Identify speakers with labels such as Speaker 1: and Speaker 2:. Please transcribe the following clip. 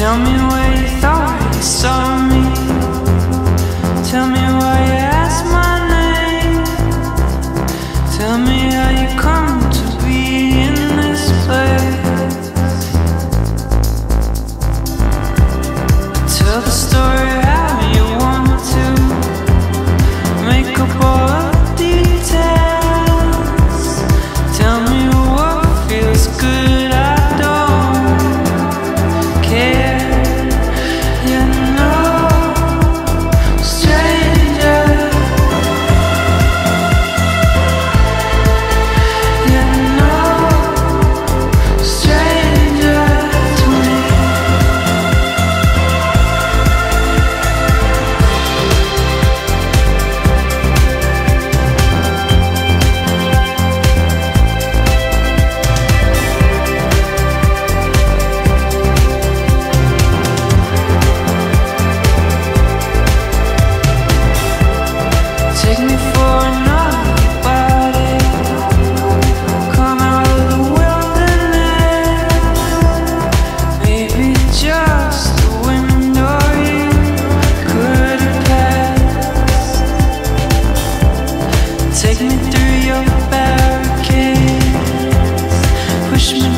Speaker 1: Tell me where you thought you saw me. Tell me why you asked my name. Tell me how you come to be in this place. Tell the story how you want to. Make up all the details. Tell me what feels good. I don't care. You know, stranger. You know, stranger to me. Take me for another body. Come out of the wilderness. Maybe just a window you could have passed. Take me through your barricades. Push me